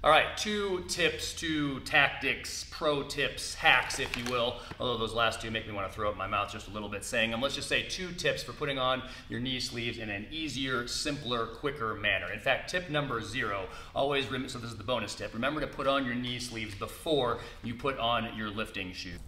All right, 2 tips, 2 tactics, pro tips, hacks, if you will. Although those last 2 make me want to throw up my mouth just a little bit saying them. Let's just say 2 tips for putting on your knee sleeves in an easier, simpler, quicker manner. In fact, tip number 0, always, so this is the bonus tip, remember to put on your knee sleeves before you put on your lifting shoes.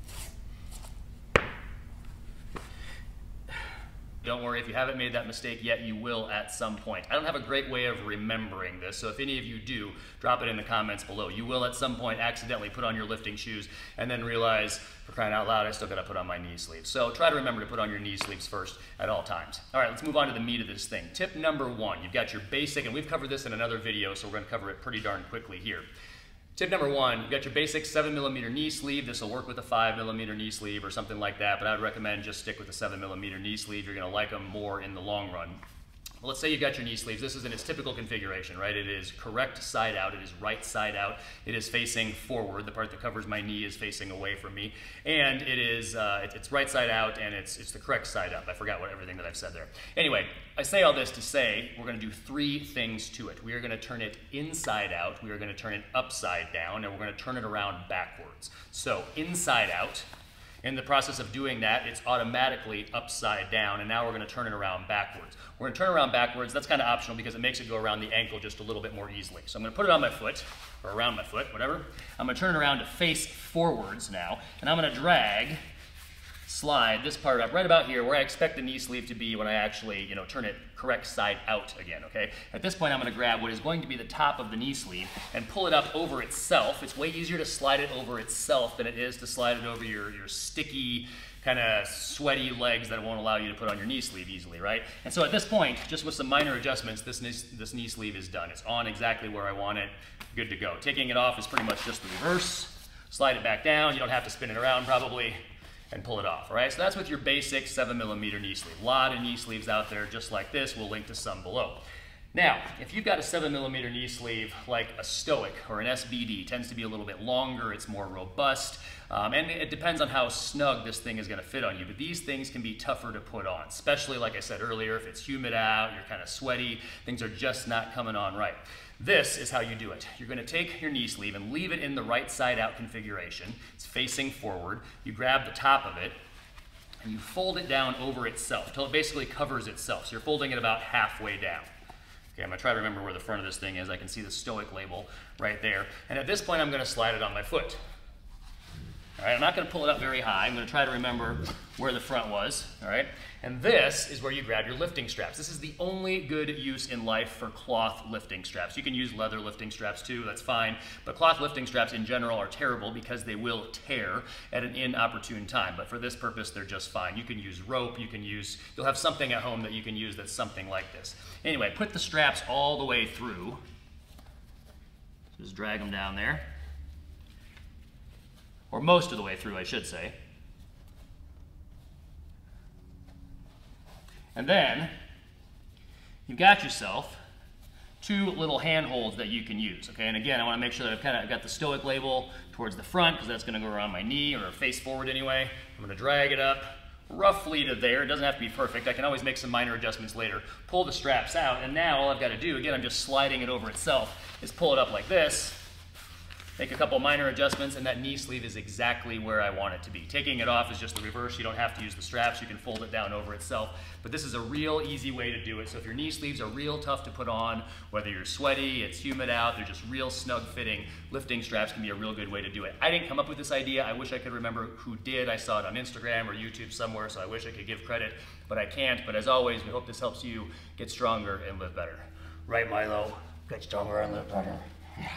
Don't worry, if you haven't made that mistake yet, you will at some point. I don't have a great way of remembering this, so if any of you do, drop it in the comments below. You will at some point accidentally put on your lifting shoes and then realize, for crying out loud, I still gotta put on my knee sleeves. So try to remember to put on your knee sleeves first at all times. All right, let's move on to the meat of this thing. Tip number 1, you've got your basic, and we've covered this in another video, so we're gonna cover it pretty darn quickly here. Tip number 1, you've got your basic 7mm knee sleeve. This will work with a 5mm knee sleeve or something like that, but I would recommend just stick with the 7mm knee sleeve. You're gonna like them more in the long run. Well, let's say you've got your knee sleeves. This is in its typical configuration, right? It is correct side out. It is right side out. It is facing forward. The part that covers my knee is facing away from me. And it is, it's right side out, and it's the correct side up. I forgot everything that I've said there. Anyway, I say all this to say we're gonna do 3 things to it. We are gonna turn it inside out, we are gonna turn it upside down, and we're gonna turn it around backwards. So inside out. In the process of doing that, it's automatically upside down, and now we're gonna turn it around backwards. We're gonna turn it around backwards. That's kind of optional because it makes it go around the ankle just a little bit more easily. So I'm gonna put it on my foot, or around my foot, whatever. I'm gonna turn it around to face forwards now, and I'm gonna drag, slide this part up right about here where I expect the knee sleeve to be when I actually, turn it correct side out again, okay? At this point, I'm gonna grab what is going to be the top of the knee sleeve and pull it up over itself. It's way easier to slide it over itself than it is to slide it over your sticky, kind of sweaty legs that won't allow you to put on your knee sleeve easily, right? And so at this point, just with some minor adjustments, this knee sleeve is done. It's on exactly where I want it, good to go. Taking it off is pretty much just the reverse. Slide it back down. You don't have to spin it around probably, and pull it off, all right? So that's with your basic 7mm knee sleeve. A lot of knee sleeves out there just like this. We'll link to some below. Now, if you've got a 7mm knee sleeve like a Stoic or an SBD, it tends to be a little bit longer, it's more robust, and it depends on how snug this thing is gonna fit on you, but these things can be tougher to put on, especially like I said earlier, if it's humid out, you're kind of sweaty, things are just not coming on right. This is how you do it. You're gonna take your knee sleeve and leave it in the right side out configuration. It's facing forward. You grab the top of it and you fold it down over itself until it basically covers itself. So you're folding it about halfway down. Okay, I'm gonna try to remember where the front of this thing is. I can see the Stoic label right there. And at this point, I'm gonna slide it on my foot. All right, I'm not gonna pull it up very high. I'm gonna try to remember where the front was, all right? And this is where you grab your lifting straps. This is the only good use in life for cloth lifting straps. You can use leather lifting straps too, that's fine. But cloth lifting straps in general are terrible because they will tear at an inopportune time. But for this purpose, they're just fine. You can use rope, you'll have something at home that you can use that's something like this. Anyway, put the straps all the way through. Just drag them down there. Or most of the way through, I should say. And then, you've got yourself 2 little handholds that you can use, okay? And again, I wanna make sure that I've got the Stoic label towards the front because that's gonna go around my knee or face forward anyway. I'm gonna drag it up roughly to there. It doesn't have to be perfect. I can always make some minor adjustments later. Pull the straps out, and now all I've gotta do, again, I'm just sliding it over itself, is pull it up like this, make a couple minor adjustments, and that knee sleeve is exactly where I want it to be. Taking it off is just the reverse. You don't have to use the straps. You can fold it down over itself. But this is a real easy way to do it. So if your knee sleeves are real tough to put on, whether you're sweaty, it's humid out, they're just real snug fitting, lifting straps can be a real good way to do it. I didn't come up with this idea. I wish I could remember who did. I saw it on Instagram or YouTube somewhere, so I wish I could give credit, but I can't. But as always, we hope this helps you get stronger and live better. Right, Milo? Get stronger and live better. Yeah.